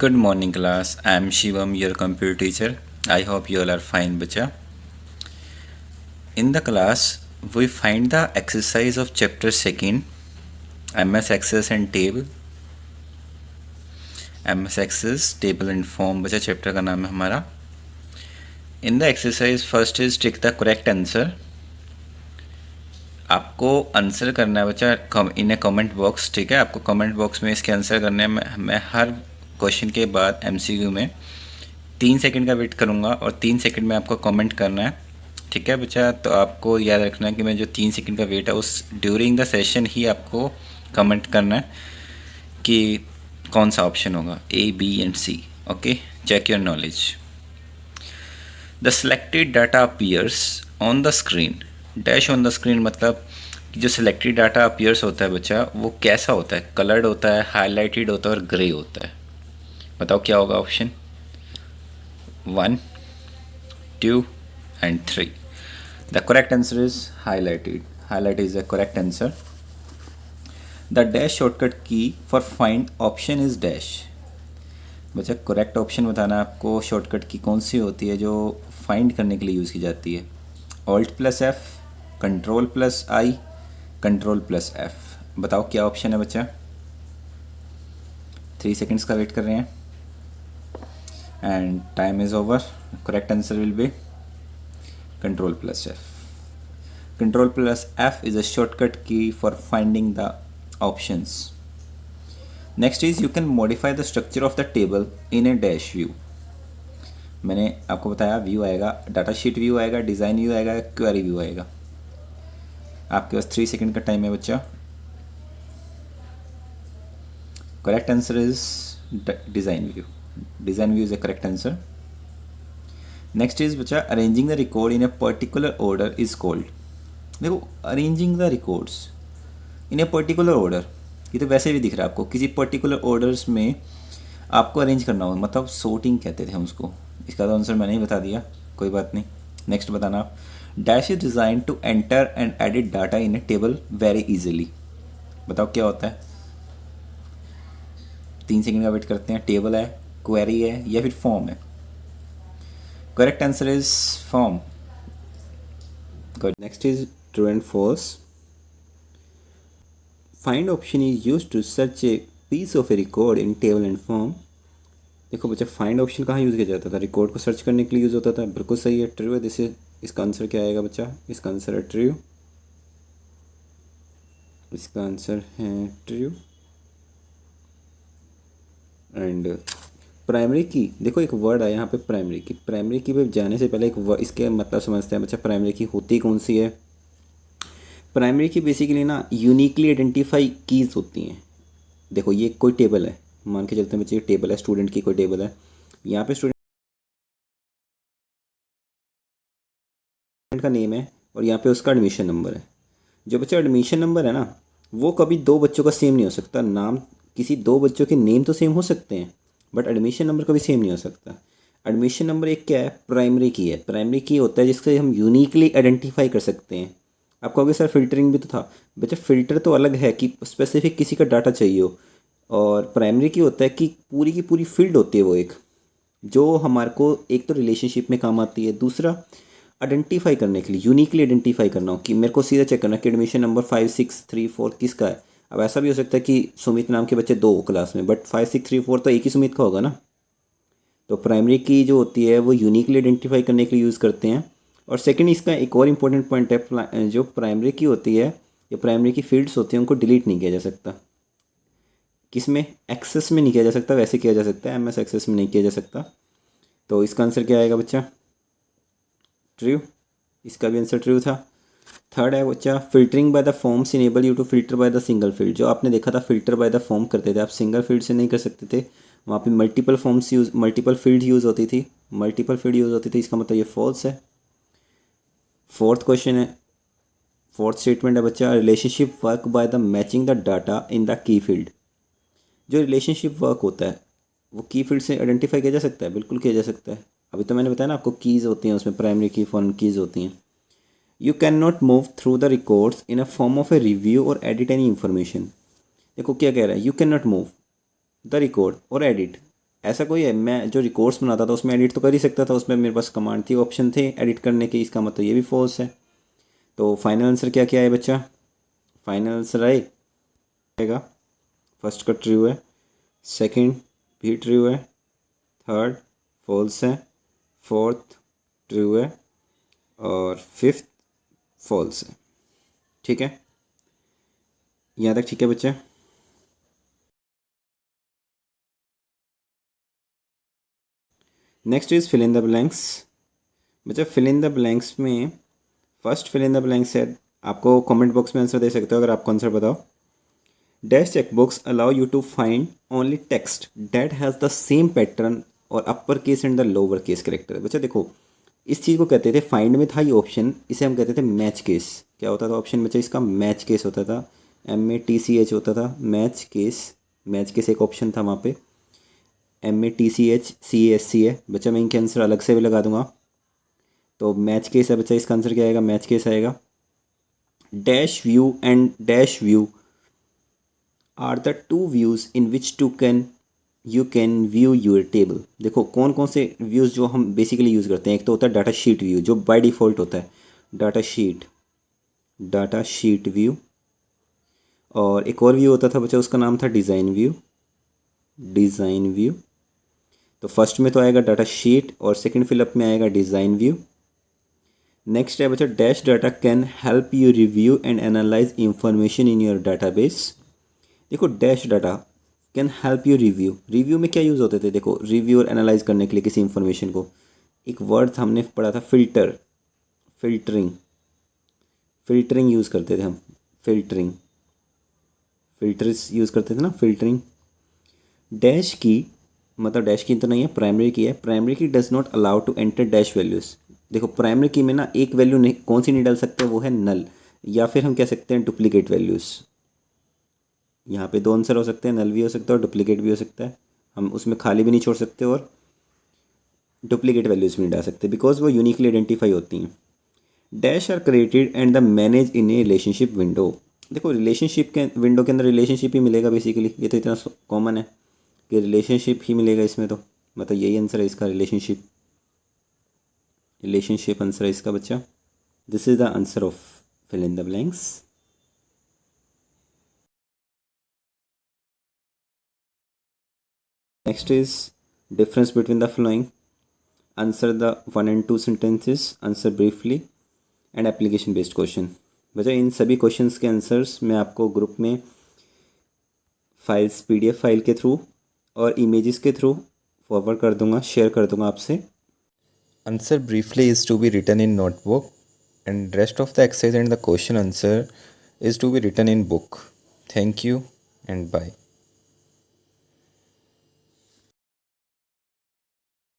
Good morning class. I am Shivam, your computer teacher. I hope you all are fine, bacha. In the class, we find the exercise of chapter 2nd, MS Access and Table. MS Access, Table and Form, बचा chapter का नाम है हमारा. In the exercise, first is tick the correct answer. आपको answer करना है बच्चा इन ए comment box. ठीक है, आपको कमेंट बॉक्स में इसके आंसर करने हैं. मैं हर क्वेश्चन के बाद MCQ में 3 सेकंड का वेट करूँगा और 3 सेकंड में आपको कमेंट करना है. ठीक है बच्चा, तो आपको याद रखना है कि मैं जो 3 सेकंड का वेट है उस ड्यूरिंग द सेशन ही आपको कमेंट करना है कि कौन सा ऑप्शन होगा, A, B and C. Okay, check your knowledge. The selected data appears on the screen. Dash on the screen मतलब कि जो सिलेक्टेड डाटा अपीयर्स होता है बच्चा वो कैसा होता है, कलर्ड होता है, हाईलाइटेड होता है और ग्रे होता है. बताओ क्या होगा option 1, 2 and 3. The correct answer is highlighted. Highlight is the correct answer. The dash shortcut key for find option is dash. बच्चा करेक्ट ऑप्शन बताना आपको. शॉर्टकट की कौन सी होती है जो फाइंड करने के लिए यूज़ की जाती है? Alt+F, Control+I, Control+F. बताओ क्या ऑप्शन है बच्चा. 3 सेकेंड्स का वेट कर रहे हैं and time is over. Correct answer will be Control+F. Control+F is a shortcut key for finding the options. Next is you can modify the structure of the table in a dash view. मैंने आपको बताया view आएगा, data sheet view आएगा, design view आएगा, query view आएगा. आपके पास 3 second का टाइम है बच्चा. Correct answer is design view. Design view is a correct answer. Next is बच्चा arranging the record in a particular order is called. देखो, arranging the records in a particular order, ये तो वैसे भी दिख रहा है आपको. किसी पर्टिकुलर ऑर्डर्स में आपको अरेंज करना होगा, मतलब सोर्टिंग कहते थे हम उसको. इसका तो आंसर मैंने ही बता दिया, कोई बात नहीं. नेक्स्ट बताना आप. Dash is design to enter and edit data in a table very easily. बताओ क्या होता है. 3 सेकेंड का वेट करते हैं. टेबल है, क्वेरी है या फिर फॉर्म है? Correct answer is form. Good. Next is true and false. Find option is used to search a piece of a record in table and form. देखो बच्चा, फाइंड ऑप्शन कहाँ यूज़ किया जाता था? रिकॉर्ड को सर्च करने के लिए यूज़ होता था. बिल्कुल सही है, ट्रू है. दिस इज इसका आंसर क्या आएगा बच्चा? इसका आंसर है ट्रू. इसका आंसर है ट्रू. एंड प्राइमरी की, देखो एक वर्ड है यहाँ पे प्राइमरी की. प्राइमरी की पे जाने से पहले एक इसके मतलब समझते हैं बच्चा. प्राइमरी की होती कौन सी है? प्राइमरी की बेसिकली ना यूनिकली आइडेंटिफाई कीज़ होती हैं. देखो ये कोई टेबल है, मान के चलते हैं बच्चे, ये टेबल है, स्टूडेंट की कोई टेबल है. यहाँ पे स्टूडेंट का नेम है और यहाँ पे उसका एडमिशन नंबर है. जो बच्चा एडमिशन नंबर है ना, वो कभी दो बच्चों का सेम नहीं हो सकता. नाम किसी दो बच्चों के नेम तो सेम हो सकते हैं बट एडमिशन नंबर कभी सेम नहीं हो सकता. एडमिशन नंबर एक क्या है? प्राइमरी की है. प्राइमरी की होता है जिससे हम यूनिकली आइडेंटिफाई कर सकते हैं. आप कहोगे सर फिल्टरिंग भी तो था. बच्चा फिल्टर तो अलग है कि स्पेसिफिक किसी का डाटा चाहिए हो, और प्राइमरी की होता है कि पूरी की पूरी फील्ड होती है वो एक, जो हमारे को एक तो रिलेशनशिप में काम आती है, दूसरा आइडेंटिफाई करने के लिए, यूनिकली आइडेंटिफाई करना हो कि मेरे को सीधा चेक करना कि एडमिशन नंबर 5634 किसका है. अब ऐसा भी हो सकता है कि सुमित नाम के बच्चे 2 क्लास में, बट 5634 तो एक ही सुमित का होगा ना. तो प्राइमरी की जो होती है वो यूनिकली आइडेंटिफाई करने के लिए यूज़ करते हैं. और सेकंड इसका एक और इम्पोर्टेंट पॉइंट है, जो प्राइमरी की होती है या प्राइमरी की फील्ड्स होती हैं उनको डिलीट नहीं किया जा सकता. किसमें? एक्सेस में नहीं किया जा सकता. वैसे किया जा सकता है, MS एक्सेस में नहीं किया जा सकता. तो इसका आंसर क्या आएगा बच्चा? ट्रू. इसका भी आंसर ट्रू था. थर्ड है बच्चा, filtering by the forms enable you to filter by the single field. जो आपने देखा था फिल्टर बाय द फॉर्म करते थे, आप सिंगल फील्ड से नहीं कर सकते थे. वहाँ पे multiple forms use, multiple field use होती थी. मल्टीपल फील्ड यूज़ होती थी, इसका मतलब ये फॉल्स है. फोर्थ क्वेश्चन है, फोर्थ स्टेटमेंट है बच्चा, relationship work by the matching the data in the key field. जो रिलेशनशिप वर्क होता है वो की फील्ड से आइडेंटिफाई किया जा सकता है. बिल्कुल किया जा सकता है. अभी तो मैंने बताया ना आपको, कीज़ होती हैं उसमें, प्राइमरी की फॉर्म कीज़ होती हैं. You can not move through the records in a form of a review और एडिट एनी इन्फॉर्मेशन. देखो क्या कह रहा है, you can not move the record और एडिट. ऐसा कोई है, मैं जो रिकॉर्ड्स बनाता था उसमें एडिट तो कर ही सकता था, उसमें मेरे पास कमांड थी, ऑप्शन थे एडिट करने के, इसका मतलब ये भी फॉल्स है। तो फाइनल आंसर क्या क्या है बच्चा? फाइनल आंसर आएगा फर्स्ट का ट्रू है, सेकंड भी ट्रू है, थर्ड फॉल्स है, फोर्थ ट्रू है और फिफ्थ फॉल्स है। ठीक है, यहाँ तक ठीक है बच्चा? Next is fill in the blanks. बच्चा फिल इन द ब्लैंक्स में first fill in the blanks है, आपको कमेंट बॉक्स में आंसर दे सकते हो अगर आपको आंसर बताओ। Dash checkbox allow you to find only text that has the same pattern और upper case and the lower case character. बच्चा देखो, इस चीज़ को कहते थे, फाइंड में था ये ऑप्शन, इसे हम कहते थे मैच केस। क्या होता था ऑप्शन बच्चा इसका? मैच केस होता था, MATCH होता था, मैच केस। मैच केस एक ऑप्शन था वहाँ पे, MATCHCASC है बच्चा, मैं इनके आंसर अलग से भी लगा दूंगा। तो मैच केस है बच्चा, इसका आंसर क्या आएगा? मैच केस आएगा। Dash view and dash view are the two views in which you can view your table. देखो कौन कौन से व्यूज़ जो हम बेसिकली यूज़ करते हैं, एक तो होता है डाटा शीट व्यू जो बाय डिफ़ॉल्ट होता है, डाटा शीट व्यू, और एक और व्यू होता था बच्चा उसका नाम था डिज़ाइन व्यू। तो फर्स्ट में तो आएगा डाटा शीट और सेकंड फिलअप में आएगा डिज़ाइन व्यू। नेक्स्ट है बच्चा dash data can help you review and analyze information in your database. देखो dash data can help you review में क्या यूज़ होते थे? देखो रिव्यू और एनालाइज करने के लिए किसी इंफॉर्मेशन को, एक वर्ड हमने पढ़ा था फिल्टरिंग यूज़ करते थे हम, फिल्टर्स यूज़ करते थे ना, फिल्टरिंग। डैश की मतलब डैश की तो नहीं है, प्राइमरी की है। Primary key does not allow to enter dash values. देखो प्राइमरी की में ना एक वैल्यू नहीं, कौन सी नहीं डाल सकते, वो है नल, या फिर हम कह सकते हैं डुप्लीकेट वैल्यूज़। यहाँ पे दो आंसर हो सकते हैं, नल भी हो सकता है और डुप्लीकेट भी हो सकता है। हम उसमें खाली भी नहीं छोड़ सकते और डुप्लीकेट वैल्यूज़ भी नहीं डाल सकते, बिकॉज वो यूनिकली आइडेंटिफाई होती हैं। Dash are created and the manage in a relationship window. देखो रिलेशनशिप के विंडो के अंदर रिलेशनशिप ही मिलेगा बेसिकली, ये तो इतना कॉमन है कि रिलेशनशिप ही मिलेगा इसमें, तो मतलब यही आंसर है इसका, रिलेशनशिप आंसर है इसका बच्चा। This is the answer of fill in the blanks. Next is difference between the following. Answer the 1 and 2 sentences, answer briefly and application based question. बच्चा इन सभी क्वेश्चंस के आंसर्स मैं आपको ग्रुप में फाइल्स PDF फाइल के through और images के थ्रू फॉरवर्ड कर दूंगा, शेयर कर दूंगा आपसे। Answer briefly is to be written in notebook and rest of the exercise and the question answer is to be written in book. Thank you and bye.